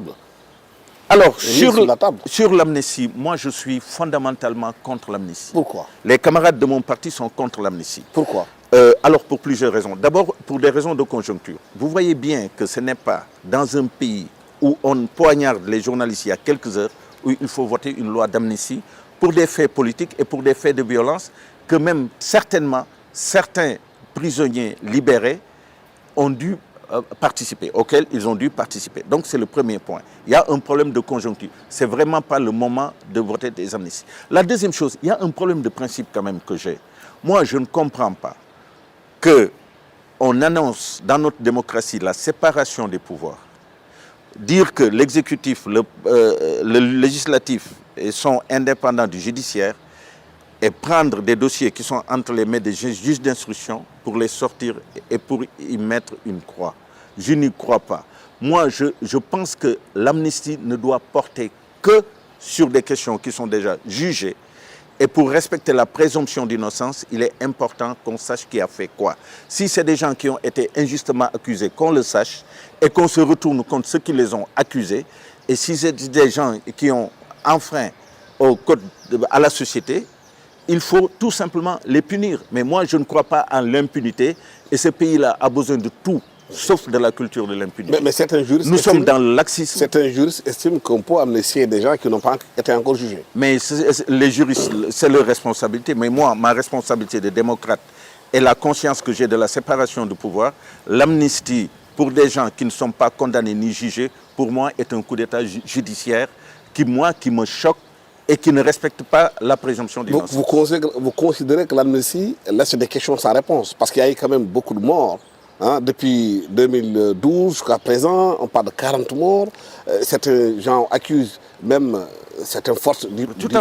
table. Alors, la table. sur l'amnistie, moi je suis fondamentalement contre l'amnistie. Pourquoi? Les camarades de mon parti sont contre l'amnistie. Pourquoi? Alors pour plusieurs raisons. D'abord pour des raisons de conjoncture. Vous voyez bien que ce n'est pas dans un pays où on poignarde les journalistes il y a quelques heures où il faut voter une loi d'amnistie pour des faits politiques et pour des faits de violence que même certainement certains prisonniers libérés ont dû participer, auxquels ils ont dû participer. Donc c'est le premier point. Il y a un problème de conjoncture. C'est vraiment pas le moment de voter des amnisties. La deuxième chose, il y a un problème de principe quand même que j'ai. Moi, je ne comprends pas qu'on annonce dans notre démocratie la séparation des pouvoirs. Dire que l'exécutif, le législatif sont indépendants du judiciaire et prendre des dossiers qui sont entre les mains des juges d'instruction pour les sortir et pour y mettre une croix. Je n'y crois pas. Moi, je pense que l'amnistie ne doit porter que sur des questions qui sont déjà jugées. Et pour respecter la présomption d'innocence, il est important qu'on sache qui a fait quoi. Si c'est des gens qui ont été injustement accusés, qu'on le sache et qu'on se retourne contre ceux qui les ont accusés. Et si c'est des gens qui ont enfreint au code à la société, il faut tout simplement les punir. Mais moi, je ne crois pas en l'impunité. Et ce pays-là a besoin de tout, sauf de la culture de l'impunité. Mais certains juristes Nous sommes dans le laxisme. Certains juristes estiment qu'on peut amnistier des gens qui n'ont pas été encore jugés. Mais les juristes, c'est leur responsabilité. Mais moi, ma responsabilité de démocrate et la conscience que j'ai de la séparation du pouvoir, l'amnistie pour des gens qui ne sont pas condamnés ni jugés, pour moi, est un coup d'État judiciaire qui me choque et qui ne respecte pas la présomption d'innocence. Vous considérez que l'amnistie laisse des questions sans réponse? Parce qu'il y a eu quand même beaucoup de morts. Hein, depuis 2012 jusqu'à présent, on parle de 40 morts. Certains gens accusent même certaines forces occultes tout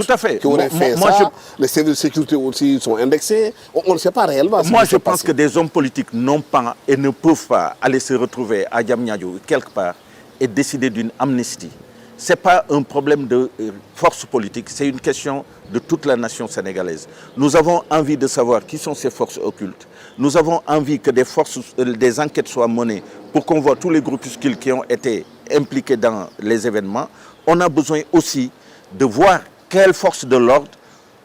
à fait. qui auraient fait ça. Les services de sécurité aussi sont indexés. On ne sait pas réellement. Moi, je pense que des hommes politiques n'ont pas et ne peuvent pas aller se retrouver à Diamniadio, quelque part, et décider d'une amnistie. Ce n'est pas un problème de force politique, c'est une question de toute la nation sénégalaise. Nous avons envie de savoir qui sont ces forces occultes. Nous avons envie que des enquêtes soient menées pour qu'on voit tous les groupuscules qui ont été impliqués dans les événements. On a besoin aussi de voir quelles forces de l'ordre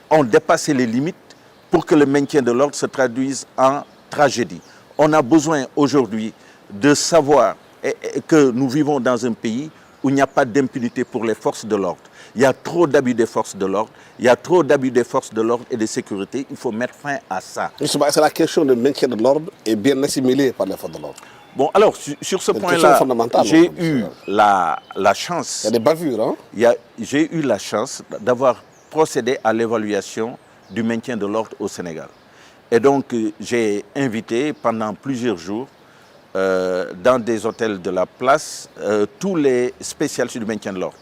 ont dépassé les limites pour que le maintien de l'ordre se traduise en tragédie. On a besoin aujourd'hui de savoir que nous vivons dans un pays où il n'y a pas d'impunité pour les forces de l'ordre. Il y a trop d'abus des forces de l'ordre, il y a trop d'abus des forces de l'ordre et de sécurité. Il faut mettre fin à ça. C'est la question du maintien de l'ordre est bien assimilée par les forces de l'ordre. Bon, alors, sur ce point-là, j'ai eu la chance... Il y a des bavures, hein? J'ai eu la chance d'avoir procédé à l'évaluation du maintien de l'ordre au Sénégal. Et donc, j'ai invité pendant plusieurs jours dans des hôtels de la place, tous les spécialistes du maintien de l'ordre.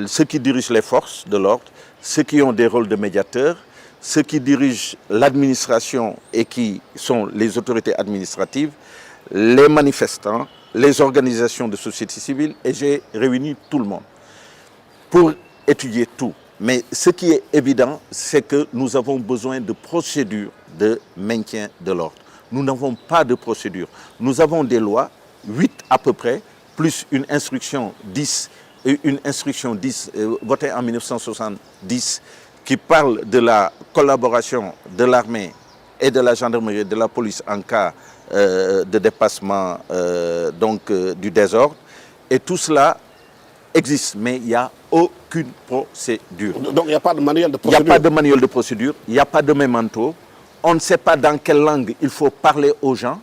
Ceux qui dirigent les forces de l'ordre, ceux qui ont des rôles de médiateurs, ceux qui dirigent l'administration et qui sont les autorités administratives, les manifestants, les organisations de société civile, et j'ai réuni tout le monde pour étudier tout. Mais ce qui est évident, c'est que nous avons besoin de procédures de maintien de l'ordre. Nous n'avons pas de procédure. Nous avons des lois, 8 à peu près, plus une instruction 10, votée en 1970, qui parle de la collaboration de l'armée et de la gendarmerie et de la police en cas de dépassement du désordre. Et tout cela existe, mais il n'y a aucune procédure. Donc il n'y a pas de manuel de procédure? Il n'y a pas de manuel de procédure, il n'y a pas de mémento. On ne sait pas dans quelle langue il faut parler aux gens.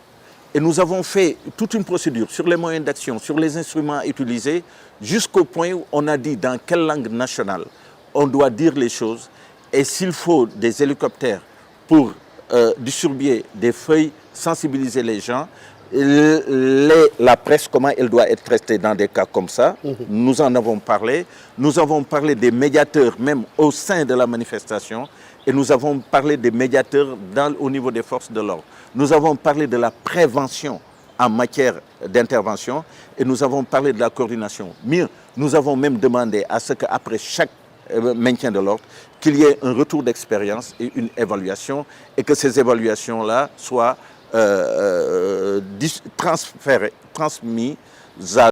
Et nous avons fait toute une procédure sur les moyens d'action, sur les instruments utilisés, jusqu'au point où on a dit dans quelle langue nationale on doit dire les choses. Et s'il faut des hélicoptères pour distribuer des feuilles, sensibiliser les gens, la presse, comment elle doit être traitée dans des cas comme ça, nous en avons parlé. Nous avons parlé des médiateurs même au sein de la manifestation. Et nous avons parlé des médiateurs au niveau des forces de l'ordre. Nous avons parlé de la prévention en matière d'intervention et nous avons parlé de la coordination. Mieux, nous avons même demandé à ce qu'après chaque maintien de l'ordre, qu'il y ait un retour d'expérience et une évaluation et que ces évaluations-là soient transmises à